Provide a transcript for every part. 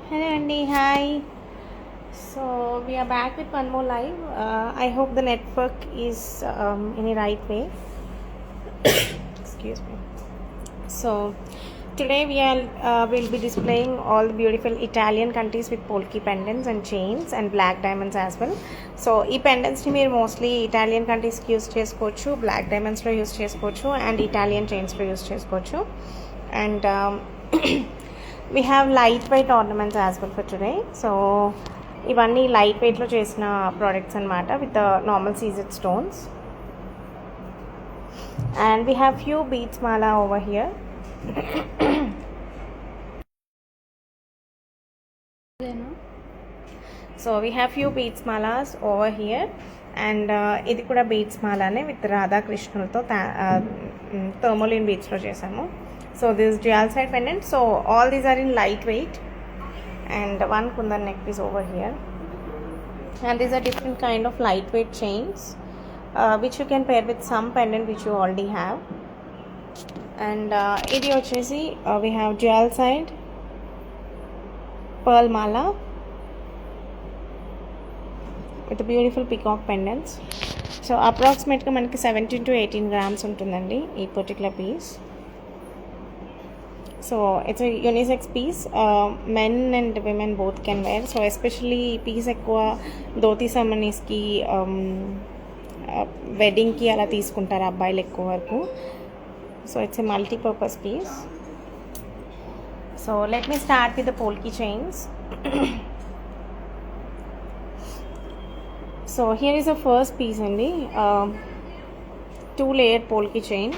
Hello Andy, hi. So we are back with one more live. I hope the network is in the right way. Excuse me. So today we are will be displaying all the beautiful Italian countries with polki pendants and chains and black diamonds as well. So ఈ pendants ని మీరు mostly Italian countries కి use చేసుకోవచ్చు, black diamonds లో use చేసుకోవచ్చు and Italian chains లో use చేసుకోవచ్చు. And we have lightweight ornaments as well for today. So ఇవన్నీ లైట్ వెయిట్లో చేసిన ప్రోడక్ట్స్ అనమాట with normal CZ stones. And we have few beads mala over here. So we have few beads malas over here, and ఇది కూడా beads malaనే with Radha కృష్ణులతో థర్మోలిన్ బీడ్స్లో చేసాము. So this is dual side pendant. So all these are in lightweight, and one kundan neck piece over here, and these are different kind of lightweight chains which you can pair with some pendant which you already have. And ఇది వచ్చేసి we have dual side pearl mala with the beautiful peacock pendants. So approximately మనకి 17 to 18 grams ఉంటుందండి ఈ particular piece. So it's a unisex piece. Men and women both can wear. So especially piece ఎక్కువ ధోతి సెరమనీస్కి వెడ్డింగ్కి అలా తీసుకుంటారు అబ్బాయిలు ఎక్కువ వరకు. So it's a multi-purpose piece. So let me start with the polki chains. So here is the first piece only. 2-layer polki chain.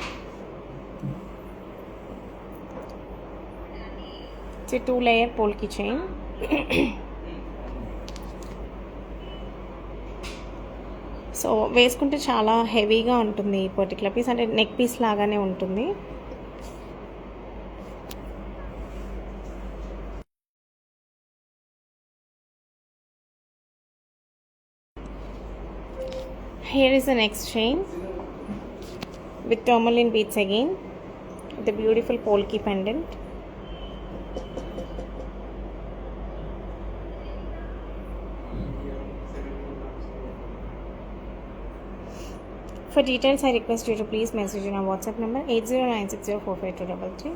It's a 2-layer polki chain. So వేసుకుంటే చాలా హెవీగా ఉంటుంది ఈ పర్టికులర్ పీస్, అంటే neck piece లాగానే ఉంటుంది. Here is the next chain with tourmaline beads again, with a beautiful polki pendant. For details, I request you to please message in our WhatsApp number 8096045233.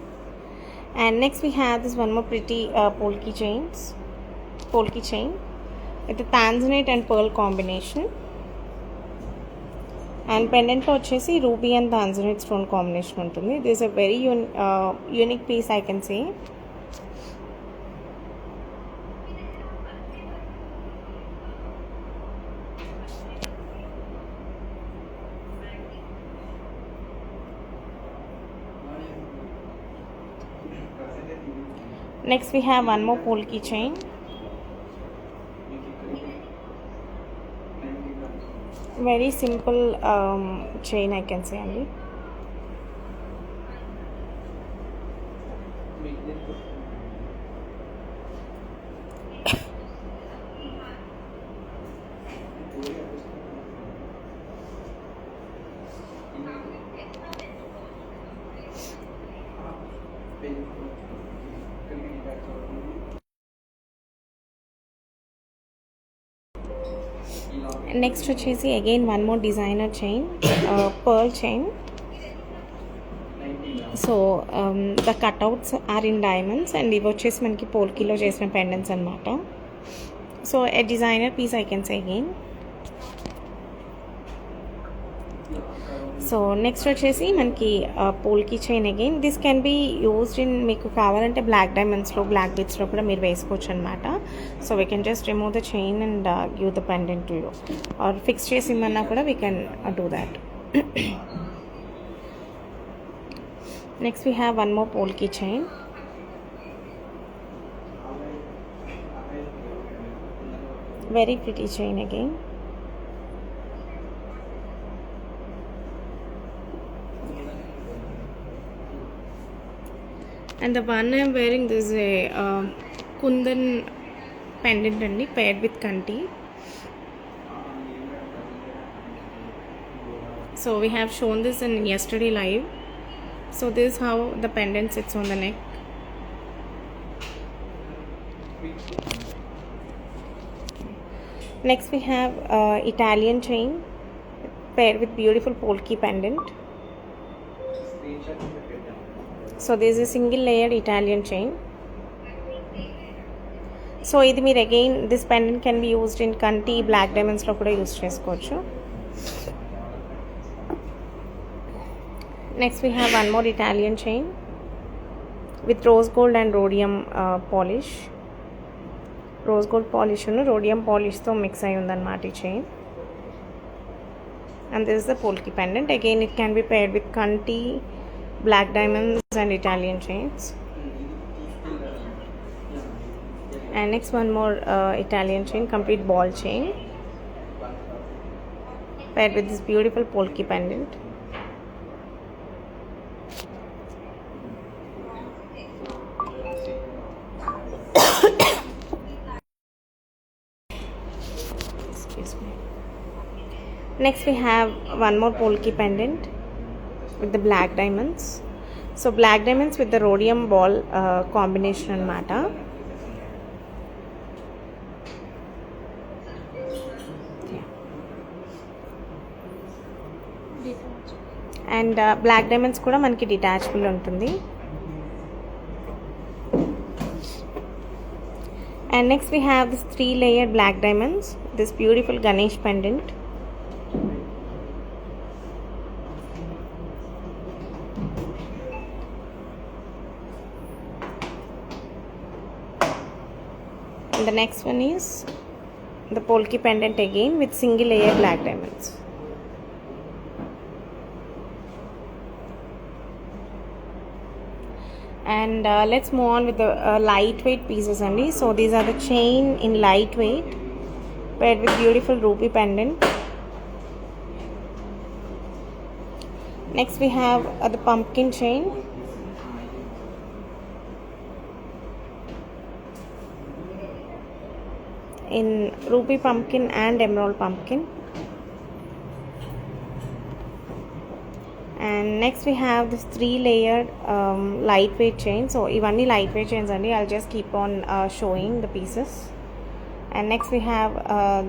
And next we have this one more pretty polki chain with the tanzanite and pearl combination. And pendant lo vachesi ruby and tanzanite stone combination untundi. This is a very unique piece, I can say. Next we have one more polki chain. Very simple chain, I can say only. Next వచ్చేసి again one more designer chain, pearl chain. So the cutouts are in diamonds, and ఇవి వచ్చేసి మనకి పోల్కీలో చేసిన pendants అన్నమాట. So a designer piece, I can say again. So next వచ్చేసి మనకి polki chain again. This can be used in, మీకు కావాలంటే black డైమండ్స్లో black బీడ్స్లో కూడా మీరు వేసుకోవచ్చు అనమాట. So we can just remove the chain and give the pendant to you, or fix చేసి ఇమ్మన్నా కూడా we can do that. Next we have one more polki chain. Very pretty chain again. And the one I am wearing, this is a kundan pendant and paired with kanti. So we have shown this in yesterday live. So this is how the pendant sits on the neck. Next we have Italian chain paired with beautiful polki pendant. So this is a single layered Italian chain. So ఇది మీరు again this pendant can be used in కంటి black డైమండ్స్లో కూడా use చేసుకోవచ్చు. Next we have one more Italian chain with rose gold and rhodium polish. Rose gold పాలిష్ను rhodium పాలిష్తో mix అయి ఉందన్నమాట ఈ చైన్. And this is the polki pendant. Again it can be paired with కంటి black diamonds and Italian chains. And next one more Italian chain, complete ball chain paired with this beautiful polki pendant. Excuse me. Next we have one more polki pendant with the black diamonds. So black diamonds with the rhodium ball combination anamata. And black diamonds కూడా మనకి detachable ఉంటుంది. And next we have this 3 layered black diamonds, this beautiful Ganesh pendant. And the next one is the polki pendant again with single layer black diamonds. And let's move on with the lightweight pieces only. So these are the chain in lightweight paired with beautiful ruby pendant. Next we have the pumpkin chain. In ruby pumpkin and emerald pumpkin. And next we have this 3 layered lightweight chain. So ivanni lightweight chains andi, I'll just keep on showing the pieces. And next we have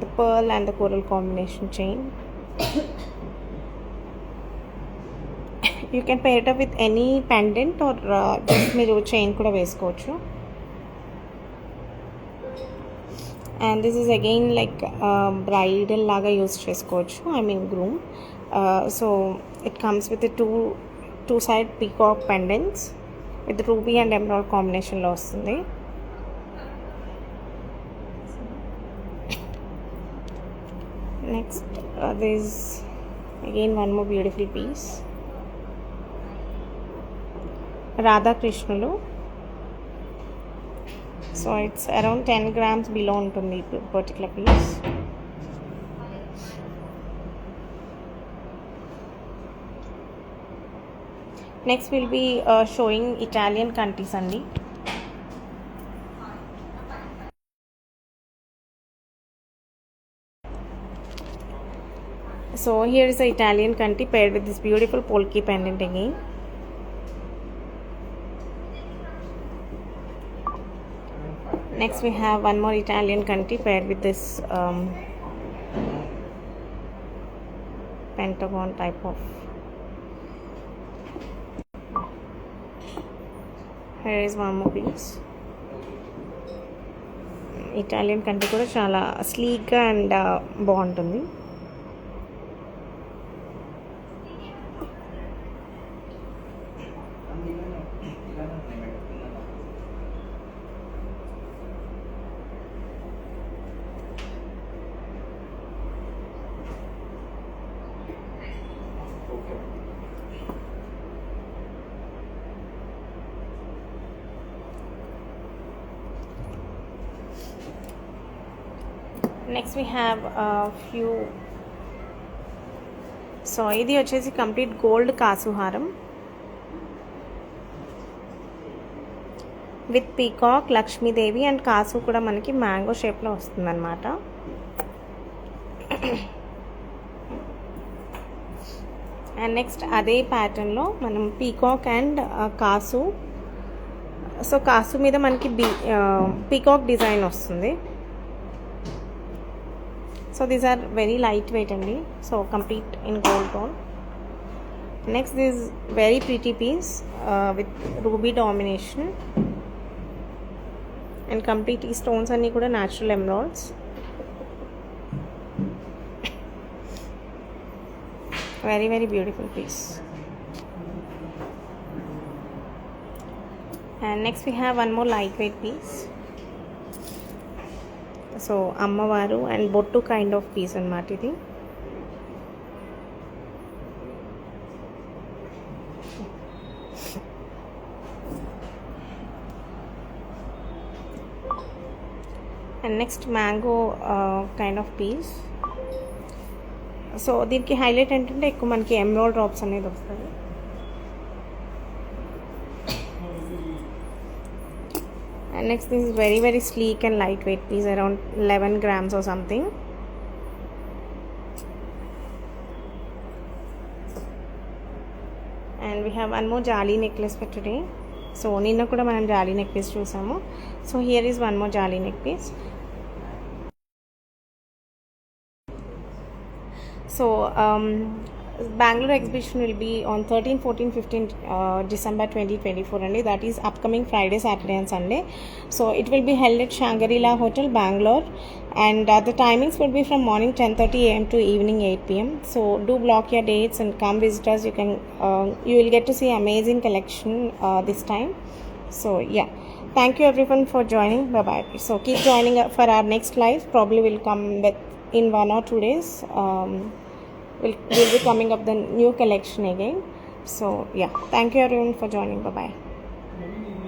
the pearl and the coral combination chain. You can pair it up with any pendant or just మీరు chain కూడా వేసుకోవచ్చు. And this is again like bridal laga use cheskochu, I mean groom. So it comes with the two side peacock pendants with the ruby and emerald combination lo vastundi. Next there is again one more beautiful piece, Radha Krishnalu. So it's around 10 grams below ఉంటుంది particular piece. Next we'll be showing Italian kantis andi. So here is the Italian kanti paired with this beautiful polki pendant again. Next we have one more Italian kanti paired with this pentagon type of. Here is one more piece. Italian kanti kuda chaala sleek ga and బాగుంటుంది. Next we have a few. So ఇది వచ్చేసి complete gold కాసుహారం with peacock, Lakshmidevi and కాసు కూడా మనకి mango షేప్లో వస్తుందన్నమాట. And next అదే ప్యాటర్న్లో మనం పీకాక్ అండ్ కాసు సో కాసు మీద మనకి పీకాక్ డిజైన్ వస్తుంది. So these are very light weight అండి. So complete in gold tone. Next this very pretty piece with ruby domination and complete ఈ స్టోన్స్ అన్నీ కూడా natural emeralds. Very very beautiful piece. And next we have one more lightweight piece. So అమ్మవారు and బొట్టు kind of piece అన్నమాట ఇది. And next mango kind of piece. So దీనికి highlight ఏంటంటే ఎక్కువ మనకి ఎమరాల్డ్ డ్రాప్స్ అనేది వస్తుంది. And next this is very very sleek and lightweight piece, around 11 grams or something. And we have one more jali necklace for today. So ninna kuda manam jali neck piece chusamu. So here is one more jali neck piece. So Bangalore exhibition will be on 13, 14, 15 December 2024 only. That is upcoming Friday, Saturday and Sunday. So it will be held at Shangri-La Hotel, Bangalore, and the timings will be from morning 10:30 a.m. to evening 8 p.m. So do block your dates and come visit us. You will get to see amazing collection this time. So yeah, thank you everyone for joining. Bye bye. So keep joining for our next live. Probably will come in 1 or 2 days. We'll be coming up the new collection again. So yeah, thank you everyone for joining. Bye bye.